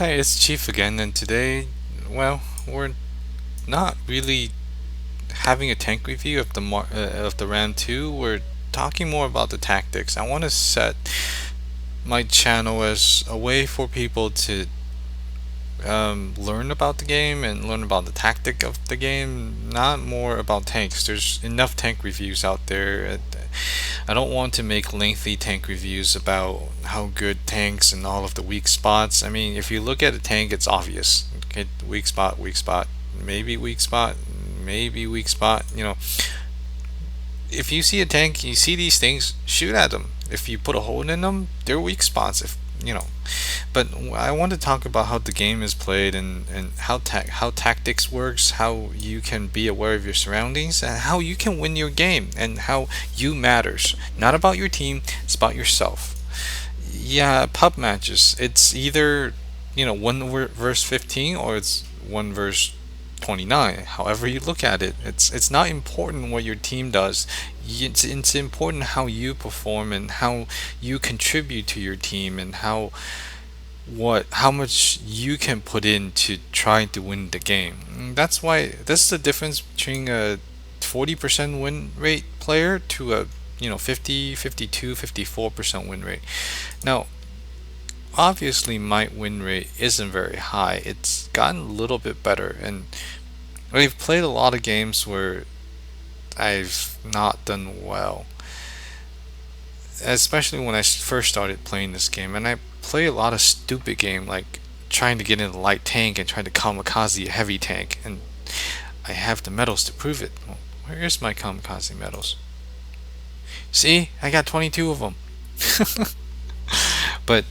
Hi, it's Chief again, and today, we're not really having a tank review of of the Ram 2. We're talking more about the tactics. I want to set my channel as a way for people to learn about the game and learn about the tactic of the game, not more about tanks. There's enough tank reviews out there. I don't want to make lengthy tank reviews about how good tanks and all of the weak spots. I mean, if you look at a tank, it's obvious. Okay, weak spot, maybe weak spot, maybe weak spot. If you see a tank, you see these things, shoot at them. If you put a hole in them, they're weak spots. If you know, but I want to talk about how the game is played and how tactics works, how you can be aware of your surroundings, and how you can win your game, and how you matters. Not about your team, it's about yourself. Yeah, pub matches. It's either one verse 15 or it's one verse 29. However you look at it, it's not important what your team does. It's important how you perform and how you contribute to your team and how much you can put in to try to win the game. That's why this is the difference between a 40% win rate player to a 50, 52, 54% win rate. Now, obviously my win rate isn't very high. It's gotten a little bit better, and I've played a lot of games where I've not done well, especially when I first started playing this game. And I play a lot of stupid game like trying to get in a light tank and trying to kamikaze a heavy tank, and I have the medals to prove it. Well, where is my kamikaze medals? See, I got 22 of them. But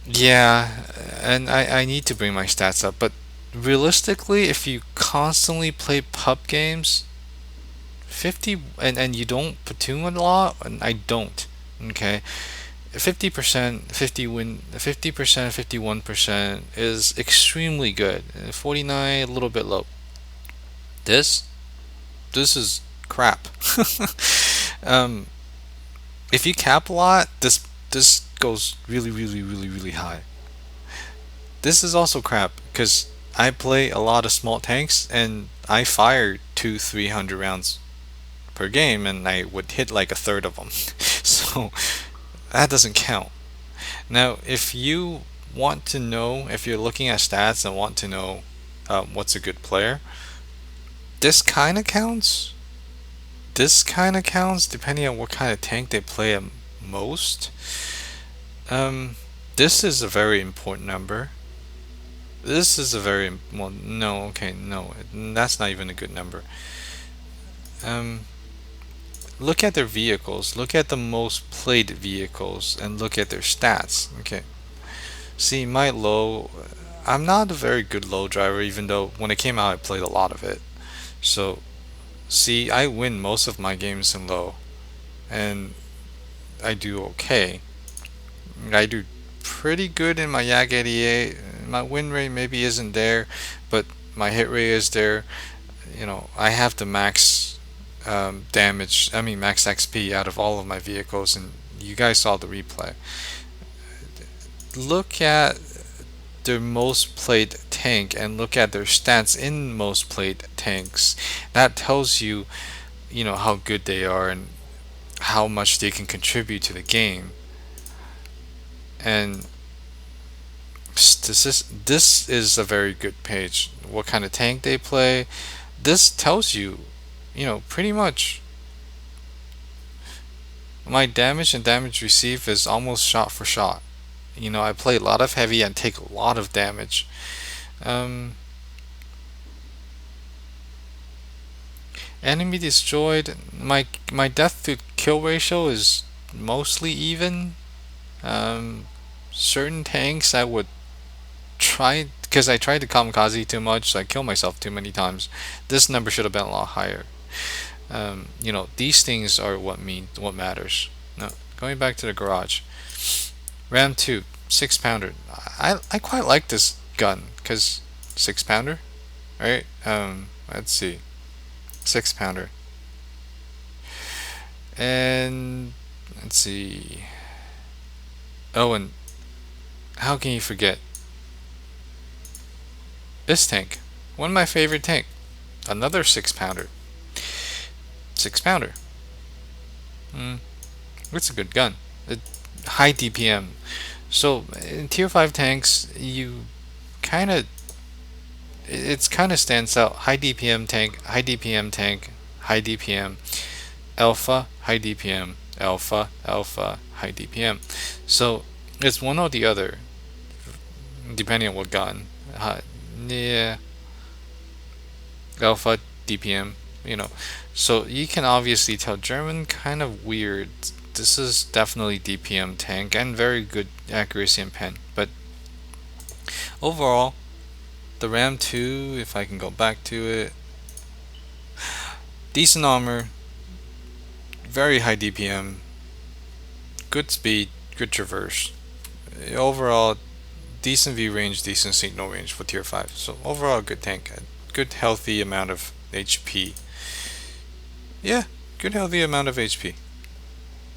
yeah, and I need to bring my stats up. But realistically, if you constantly play pub games, 50 and you don't platoon a lot, and I don't. Okay, 50%, 50%, 51% is extremely good. 49 a little bit low. This this is crap. um, if you cap a lot, this goes really high. This is also crap because I play a lot of small tanks and I fire 300 rounds per game and I would hit like a third of them. So that doesn't count. Now, if you want to know, if you're looking at stats and want to know what's a good player, this kind of counts. This kind of counts depending on what kind of tank they play at most. Um, this is a very important number. This is a very well. No, okay, no, that's not even a good number. Um, look at their vehicles. Look at the most played vehicles, and look at their stats. Okay. See, my low. I'm not a very good low driver, even though when it came out, I played a lot of it. So, see, I win most of my games in low, and I do okay. I do pretty good in my Yak 88. My win rate maybe isn't there, but my hit rate is there. I have the max damage, I mean max XP out of all of my vehicles, and you guys saw the replay. Look at their most played tank and look at their stats in most played tanks. That tells you, how good they are and how much they can contribute to the game. And this is a very good page. What kind of tank they play. This tells you, pretty much my damage and damage received is almost shot for shot. I play a lot of heavy and take a lot of damage. Um, enemy destroyed. My death to kill ratio is mostly even. Um, certain tanks I would try because I tried to kamikaze too much, so I kill myself too many times. This number should have been a lot higher. These things are what matters. No, going back to the garage. Ram 2, 6 pounder. I quite like this gun because 6 pounder, right? Let's see, 6 pounder, and let's see. Oh, and How can you forget this tank? One of my favorite tank. Another 6 pounder. 6 pounder. Mm, it's a good gun. It, high DPM. So in tier 5 tanks, you kind of it's kind of stands out. High DPM tank, high DPM tank, high DPM, alpha, high DPM, alpha, alpha, high DPM. So it's one or the other, depending on what gun. Yeah, alpha, DPM, you know. So you can obviously tell German kind of weird. This is definitely DPM tank and very good accuracy and pen. But overall, the Ram 2, if I can go back to it, decent armor, very high DPM, good speed, good traverse. Overall, decent view range, decent signal range for tier 5. So overall, good tank. A good healthy amount of HP. Yeah, good healthy amount of HP.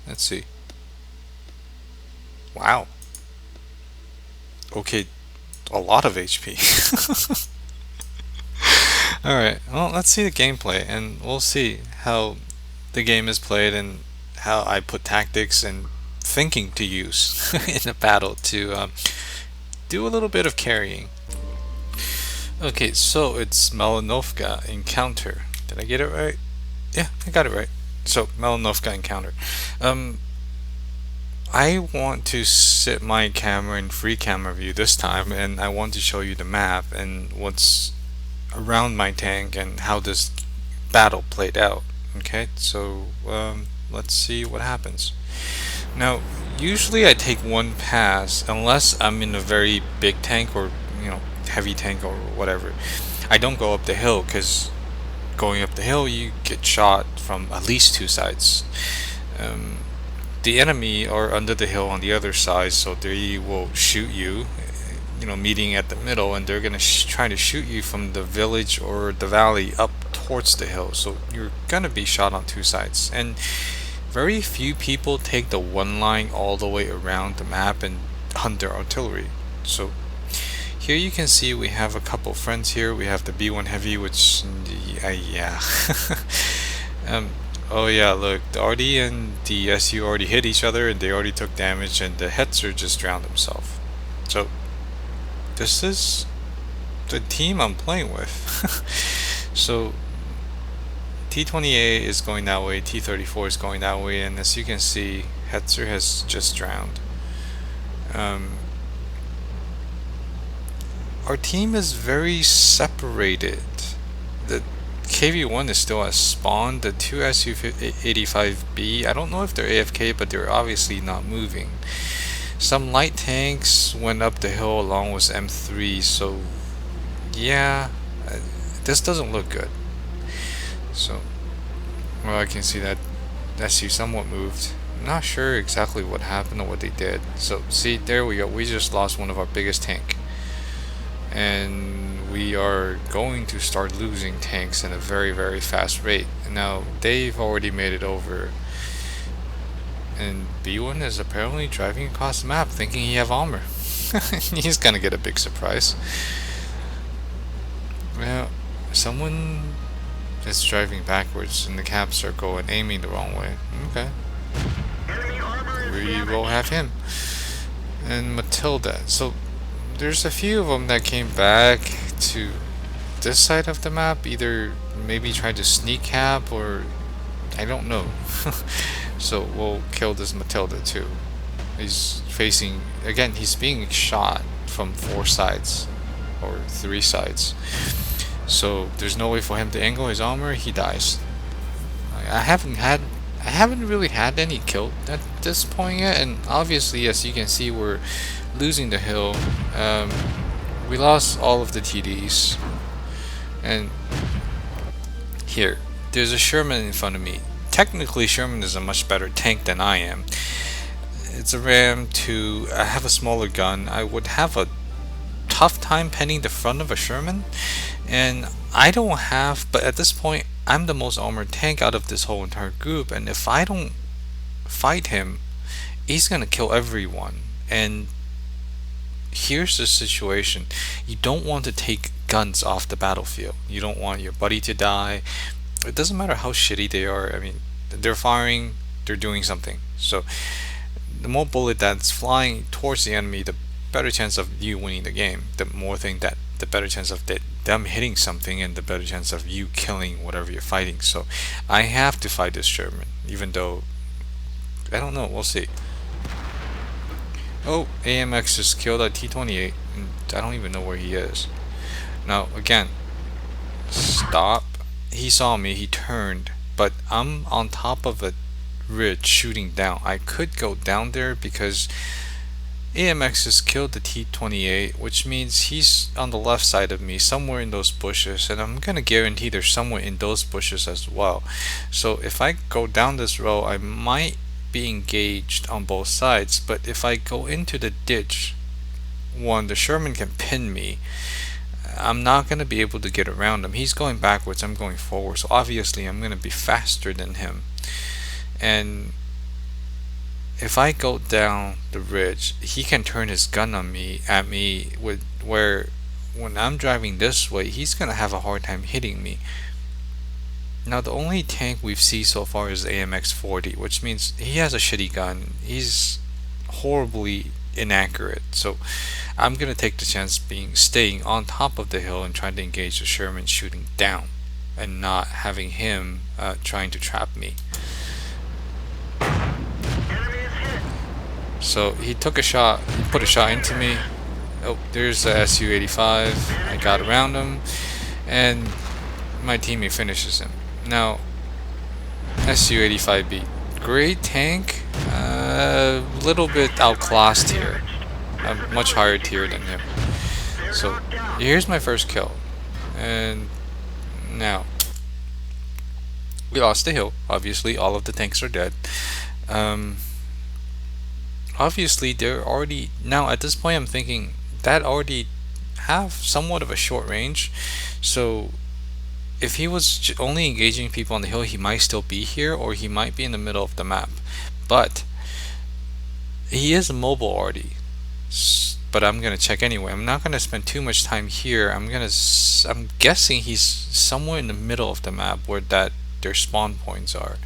Let's see. Wow. Okay, a lot of HP. Alright, well, let's see the gameplay, and we'll see how the game is played and how I put tactics and thinking to use in a battle to do a little bit of carrying. Okay, so it's Malinovka Encounter. Did I get it right? Yeah, I got it right. So, Malinovka Encounter. Um, I want to set my camera in free camera view this time, and I want to show you the map and what's around my tank and how this battle played out. Okay, so let's see what happens. Now, usually I take one pass unless I'm in a very big tank or heavy tank or whatever. I don't go up the hill because going up the hill you get shot from at least two sides. Um, the enemy are under the hill on the other side, so they will shoot you. Meeting at the middle, and they're gonna try to shoot you from the village or the valley up towards the hill. So you're gonna be shot on two sides, and very few people take the one line all the way around the map and hunt their artillery. So here you can see we have a couple friends here. We have the B1 Heavy, which yeah. Oh yeah, look, the RD and the SU already hit each other, and they already took damage, and the Hetzer just drowned himself. So this is the team I'm playing with. So T-28 is going that way, T-34 is going that way, and as you can see, Hetzer has just drowned. Our team is very separated. The KV-1 is still at spawn. The two Su-85B, I don't know if they're AFK, but they're obviously not moving. Some light tanks went up the hill along with M3, so yeah, this doesn't look good. So, well, I can see that SU somewhat moved. I'm not sure exactly what happened or what they did. So, see, there we go. We just lost one of our biggest tank. And we are going to start losing tanks at a very, very fast rate. Now, they've already made it over. And B1 is apparently driving across the map thinking he have armor. He's gonna get a big surprise. Well, someone is driving backwards in the cap circle and aiming the wrong way. Okay. We will have him. And Matilda. So there's a few of them that came back to this side of the map, either maybe tried to sneak cap or I don't know. So we'll kill this Matilda too. He's facing, again, he's being shot from 4 sides or 3 sides. So there's no way for him to angle his armor, he dies. I haven't really had any killed at this point yet, and obviously as you can see we're losing the hill. We lost all of the TDs, and here there's a Sherman in front of me. Technically Sherman is a much better tank than I am. It's a Ram 2. I have a smaller gun. I would have a tough time penning the front of a Sherman, and I don't have, but at this point I'm the most armored tank out of this whole entire group, and if I don't fight him, he's gonna kill everyone. And here's the situation. You don't want to take guns off the battlefield. You don't want your buddy to die. It doesn't matter how shitty they are. I mean, they're firing, they're doing something. So the more bullet that's flying towards the enemy, the better chance of you winning the game. The better chance of them hitting something, and the better chance of you killing whatever you're fighting. So I have to fight this Sherman, even though I don't know. We'll see. Oh, AMX just killed a T-28, and I don't even know where he is. Now again, stop. He saw me. He turned, but I'm on top of a ridge shooting down. I could go down there because AMX has killed the T-28, which means he's on the left side of me, somewhere in those bushes, and I'm gonna guarantee there's someone in those bushes as well. So if I go down this row, I might be engaged on both sides, but if I go into the ditch, one, the Sherman can pin me. I'm not gonna be able to get around him. He's going backwards, I'm going forward, so obviously I'm gonna be faster than him. And if I go down the ridge, he can turn his gun on me with where when I'm driving this way, he's gonna have a hard time hitting me. Now the only tank we've seen so far is AMX-40, which means he has a shitty gun. He's horribly inaccurate. So I'm gonna take the chance staying on top of the hill and trying to engage the Sherman shooting down, and not having him trying to trap me. So he took a shot, he put a shot into me. Oh, there's the Su-85. I got around him, and my teammate finishes him. Now, Su-85B, great tank, a little bit outclassed here. I'm much higher tier than him. So here's my first kill, and now we lost the hill. Obviously, all of the tanks are dead. Obviously they're already, now at this point I'm thinking that already have somewhat of a short range, so if he was only engaging people on the hill, he might still be here, or he might be in the middle of the map, but he is mobile already. But I'm gonna check anyway. I'm not gonna spend too much time here. I'm guessing he's somewhere in the middle of the map where their spawn points are.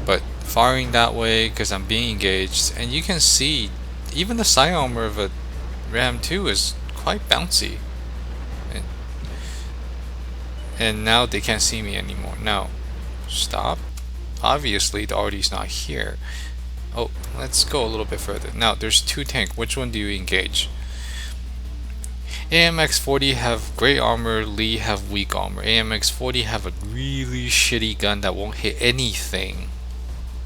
But firing that way because I'm being engaged, and you can see even the side armor of a Ram 2 is quite bouncy, and now they can't see me anymore. Now stop. Obviously the RD's not here. Oh, let's go a little bit further. Now there's two tanks. Which one do you engage? AMX-40 have great armor, Lee have weak armor. AMX-40 have a really shitty gun that won't hit anything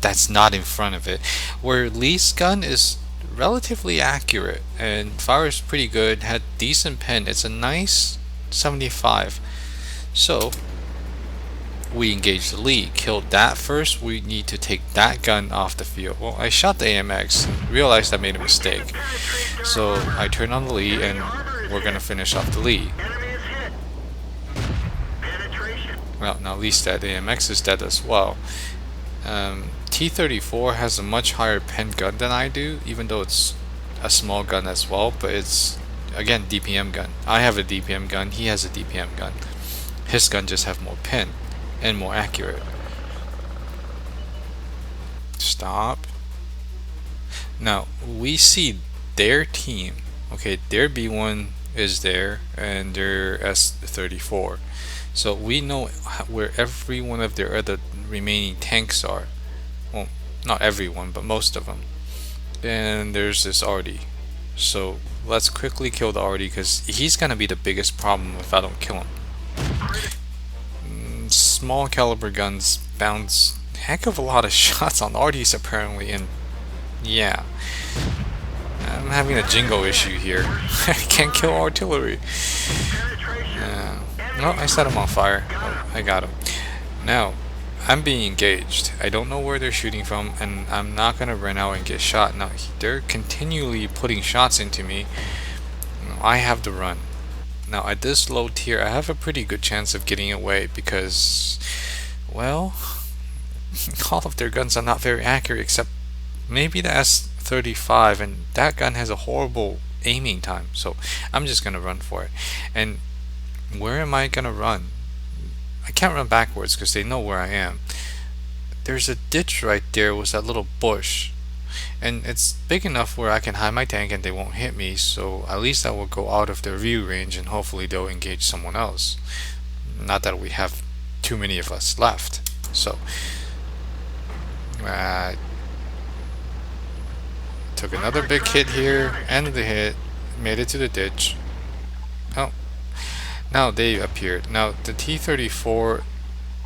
that's not in front of it, where Lee's gun is relatively accurate and fires pretty good, had decent pen. It's a nice 75. So we engaged the Lee, killed that first. We need to take that gun off the field. Well, I shot the AMX and realized I made a mistake, so I turned on the Lee, and we're gonna finish off the Lee. Well, now Lee's dead. AMX is dead as well. T-34 has a much higher pen gun than I do, even though it's a small gun as well, but it's again DPM gun. I have a DPM gun, he has a DPM gun. His gun just have more pen and more accurate. Stop. Now we see their team. Okay, their B1 is there and their S-34. So we know where every one of their other remaining tanks are. Well, not everyone, but most of them. And there's this Artie. So let's quickly kill the Artie, because he's gonna be the biggest problem if I don't kill him. Small caliber guns bounce heck of a lot of shots on Arties apparently, and yeah, I'm having a jingle issue here. I can't kill artillery. No, I set him on fire. Oh, I got him. Now I'm being engaged. I don't know where they're shooting from, and I'm not gonna run out and get shot. Now they're continually putting shots into me. I have to run. Now at this low tier, I have a pretty good chance of getting away because, well, all of their guns are not very accurate, except maybe the 35, and that gun has a horrible aiming time. So I'm just gonna run for it. And where am I gonna run? I can't run backwards because they know where I am. There's a ditch right there with that little bush, and it's big enough where I can hide my tank and they won't hit me, so at least I will go out of their view range and hopefully they'll engage someone else. Not that we have too many of us left. So took another big hit here, ended the hit, made it to the ditch. Oh, now they appeared. Now the T-34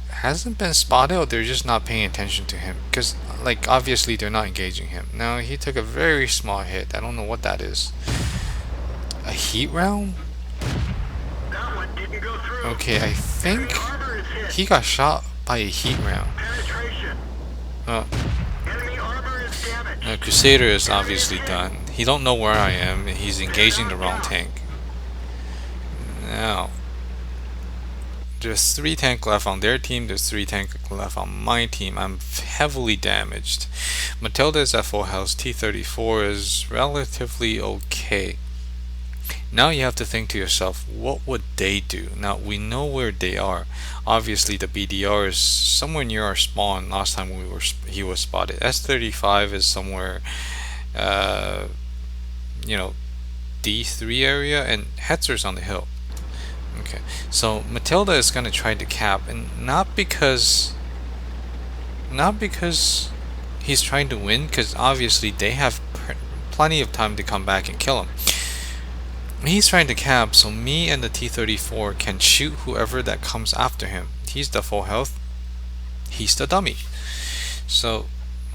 hasn't been spotted, or they're just not paying attention to him, because like obviously they're not engaging him. Now he took a very small hit. I don't know what that is. A heat round? Okay, I think he got shot by a heat round. Crusader is obviously done. He don't know where I am, and he's engaging the wrong tank. Now there's 3 tank left on their team, there's 3 tank left on my team. I'm heavily damaged. Matilda is at full health, T-34 is relatively okay. Now you have to think to yourself, what would they do? Now we know where they are. Obviously the BDR is somewhere near our spawn last time he was spotted. S-35 is somewhere D3 area, and Hetzer's on the hill. Okay, so Matilda is gonna try to cap, and not because he's trying to win, because obviously they have plenty of time to come back and kill him. He's trying to cap so me and the T-34 can shoot whoever that comes after him. He's the full health, he's the dummy. So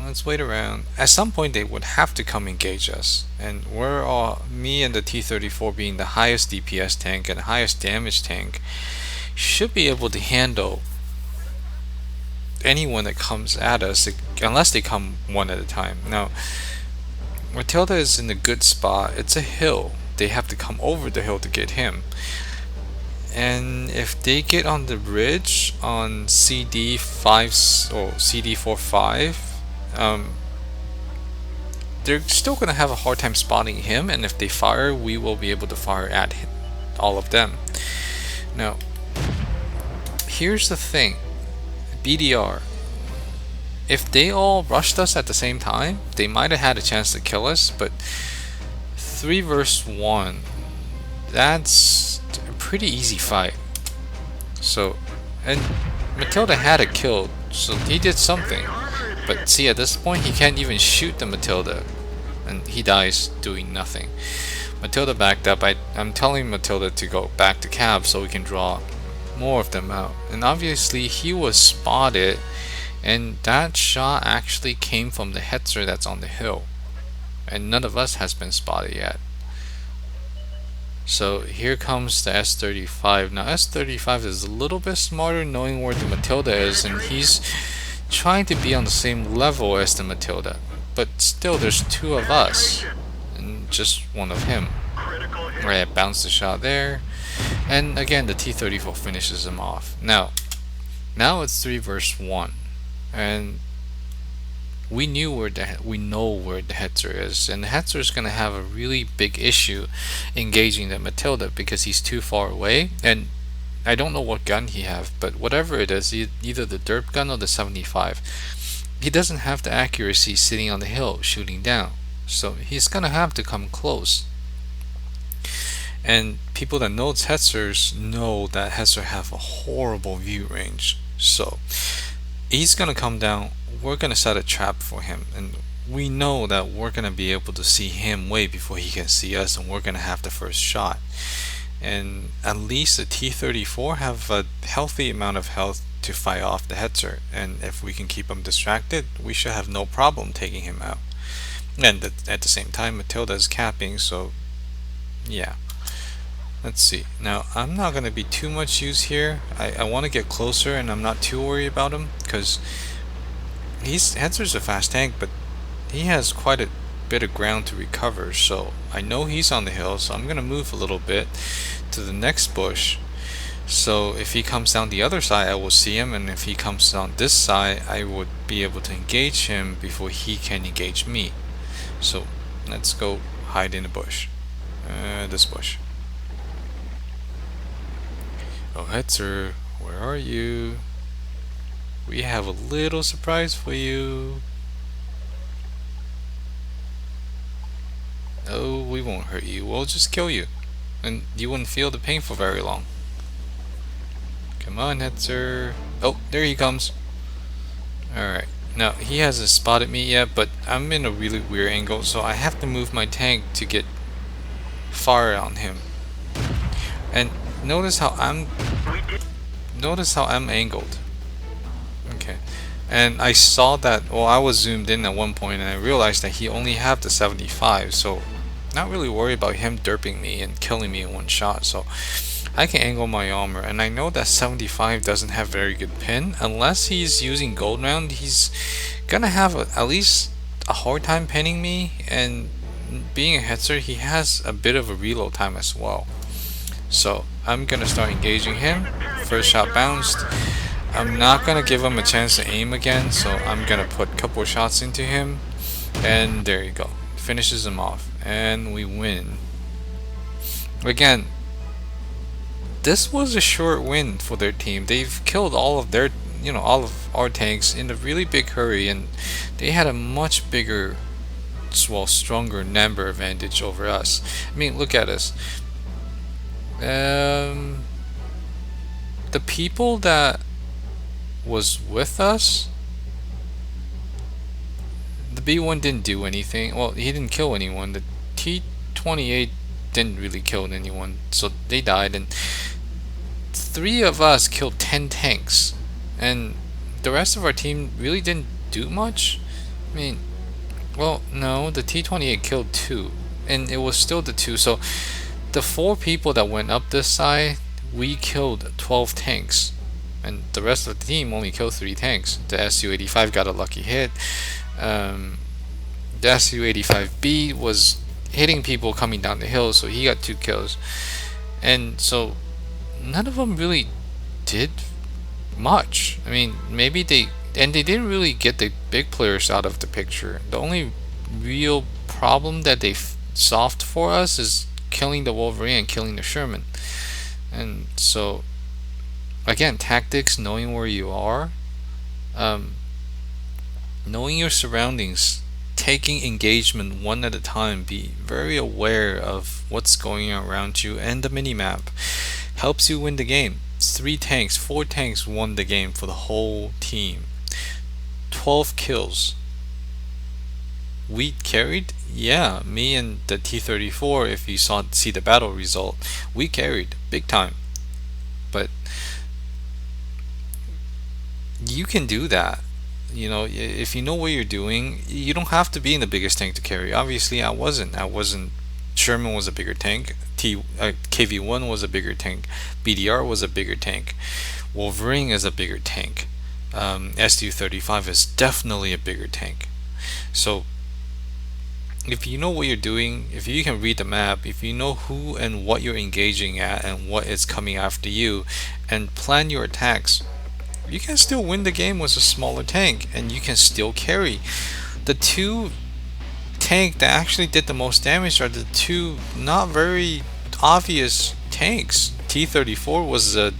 let's wait around. At some point they would have to come engage us, and we're all, me and the T-34 being the highest DPS tank and the highest damage tank, should be able to handle anyone that comes at us, unless they come one at a time. Now Matilda is in a good spot. It's a hill. They have to come over the hill to get him, and if they get on the ridge on CD5 or CD45, they're still gonna have a hard time spotting him, and if they fire, we will be able to fire at all of them. Now here's the thing, BDR, if they all rushed us at the same time, they might have had a chance to kill us, but 3 versus 1, that's a pretty easy fight. So, and Matilda had it killed, so he did something. But see, at this point he can't even shoot the Matilda, and he dies doing nothing. Matilda backed up. I'm telling Matilda to go back to cab so we can draw more of them out. And obviously he was spotted, and that shot actually came from the Hetzer that's on the hill, and none of us has been spotted yet. So here comes the S-35. Now S-35 is a little bit smarter, knowing where the Matilda is, and he's trying to be on the same level as the Matilda, but still there's 2 of us and just 1 of him. Right, I bounced the shot there, and again the T-34 finishes him off. Now it's 3 versus 1, and we know where the Hetzer is, and the Hetzer is going to have a really big issue engaging the Matilda because he's too far away, and I don't know what gun he have, but whatever it is, either the derp gun or the 75, he doesn't have the accuracy sitting on the hill shooting down, so he's going to have to come close. And people that know Hetzers know that Hetzer have a horrible view range, so he's going to come down. We're going to set a trap for him, and we know that we're going to be able to see him way before he can see us, and we're going to have the first shot. And at least the T-34 have a healthy amount of health to fight off the Hetzer, and if we can keep him distracted, we should have no problem taking him out. And at the same time, Matilda is capping, so yeah. Let's see. Now I'm not going to be too much use here. I want to get closer, and I'm not too worried about him because Hetzer's a fast tank, but he has quite a bit of ground to recover, so I know he's on the hill, so I'm gonna move a little bit to the next bush, so if he comes down the other side I will see him, and if he comes down this side I would be able to engage him before he can engage me. So let's go hide in the bush. This bush. Oh, Hetzer, where are you? We have a little surprise for you. Oh, we won't hurt you. We'll just kill you. And you wouldn't feel the pain for very long. Come on, Hetzer. Oh, there he comes. Alright. Now, he hasn't spotted me yet, but I'm in a really weird angle, so I have to move my tank to get far on him. And notice how I'm angled. Okay. And I saw that, well, I was zoomed in at one point and I realized that he only had the 75, so not really worried about him derping me and killing me in one shot. So I can angle my armor, and I know that 75 doesn't have very good pin. Unless he's using gold round, he's gonna have at least a hard time pinning me, and being a Hetzer, he has a bit of a reload time as well. So I'm gonna start engaging him. First shot bounced. I'm not gonna give him a chance to aim again, so I'm gonna put a couple of shots into him, and there you go. Finishes him off, and we win. Again, this was a short win for their team. They've killed all of their, all of our tanks in a really big hurry, and they had a much bigger, well, stronger number advantage over us. I mean, look at us. The people that was with us, the B1 didn't do anything. Well, he didn't kill anyone. The T28 didn't really kill anyone, so they died, and 3 of us killed 10 tanks, and the rest of our team really didn't do much. I mean, well, no, the T28 killed 2, and it was still the 2, so the 4 people that went up this side, we killed 12 tanks, and the rest of the team only killed 3 tanks. The Su-85 got a lucky hit. The Su-85B was hitting people coming down the hill, so he got 2 kills. And so none of them really did much. I mean, maybe they didn't really get the big players out of the picture. The only real problem that they solved for us is killing the Wolverine and killing the Sherman. And so again, tactics, knowing where you are, knowing your surroundings, taking engagement one at a time, be very aware of what's going on around you, and the minimap helps you win the game. 3 tanks, 4 tanks won the game for the whole team. 12 kills. We carried? Yeah, me and the T-34, if you see the battle result, we carried big time. But you can do that. If you know what you're doing, you don't have to be in the biggest tank to carry. Obviously, I wasn't. Sherman was a bigger tank. KV-1 was a bigger tank. BDR was a bigger tank. Wolverine is a bigger tank. Su-35 is definitely a bigger tank. So if you know what you're doing, if you can read the map, if you know who and what you're engaging at and what is coming after you, and plan your attacks, you can still win the game with a smaller tank, and you can still carry. The 2 tank that actually did the most damage are the 2 not very obvious tanks. T-34 was a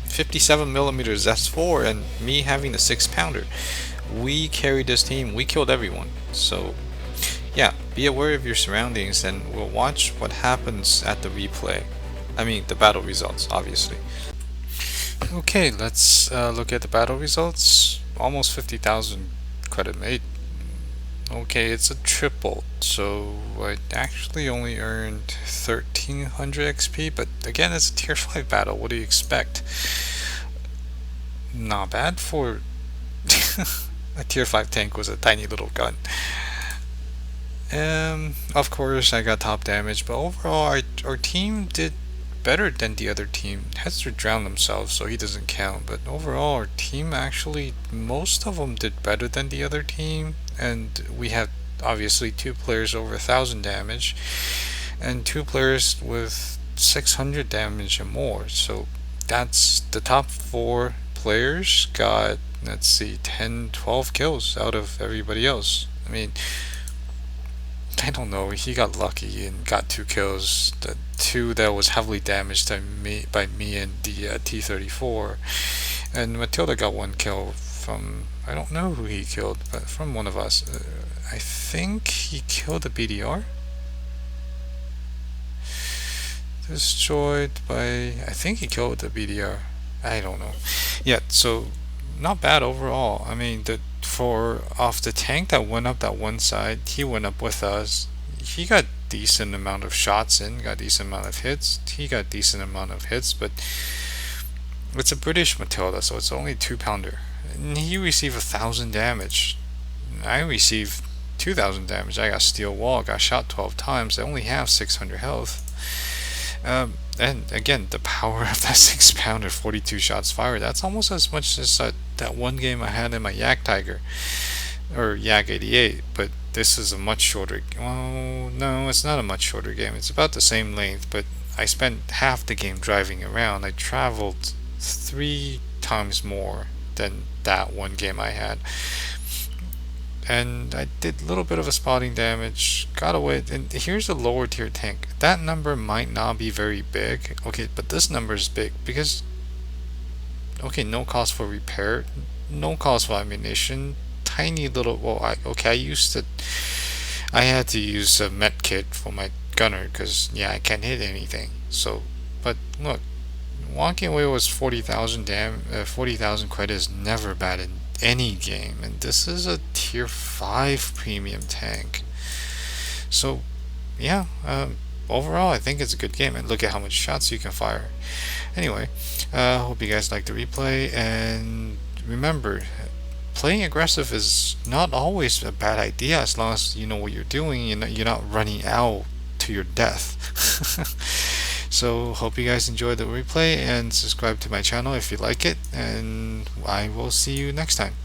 57mm Z4, and me having the 6-pounder. We carried this team. We killed everyone. So yeah, be aware of your surroundings, and we'll watch what happens at the replay. I mean, the battle results, obviously. Okay, let's look at the battle results. Almost 50,000 credit made. Okay, it's a triple, so I actually only earned 1300 XP, but again, it's a tier 5 battle. What do you expect? Not bad for a tier 5 tank with a tiny little gun. Of course, I got top damage, but overall, our team did better than the other team. Hetzer drowned themselves, so he doesn't count, but overall, our team actually, most of them did better than the other team, and we had obviously 2 players over 1000 damage, and 2 players with 600 damage and more. So that's the top 4 players got, let's see, 10, 12 kills out of everybody else. I mean, I don't know. He got lucky and got 2 kills. The two that was heavily damaged by me and the T-34, and Matilda got 1 kill from, I don't know who he killed, but from one of us. I think he killed the BDR. Destroyed by, I think he killed the BDR. I don't know. Yeah, so not bad overall. I mean, the for off the tank that went up that one side, he went up with us. He got decent amount of shots in, got decent amount of hits. He got decent amount of hits, but it's a British Matilda, so it's only 2 pounder. And he received 1,000 damage. I received 2,000 damage. I got steel wall, got shot 12 times. I only have 600 health. And again, the power of that 6 pounder, 42 shots fired, that's almost as much as that one game I had in my Yak Tiger, or Yak 88, but this is a much shorter, well, no, it's not a much shorter game, it's about the same length, but I spent half the game driving around. I traveled 3 times more than that one game I had. And I did a little bit of a spotting damage, got away. And here's a lower tier tank. That number might not be very big, okay, but this number is big because, okay, no cost for repair, no cost for ammunition, tiny little. Well, I used to, I had to use a med kit for my gunner because yeah, I can't hit anything. So, but look, walking away was 40,000 credit is never bad in any game, and this is a tier 5 premium tank. So yeah, overall I think it's a good game, and look at how much shots you can fire. Anyway, hope you guys like the replay, and remember, playing aggressive is not always a bad idea as long as you know what you're doing and you're not running out to your death. So hope you guys enjoyed the replay, and subscribe to my channel if you like it, and I will see you next time.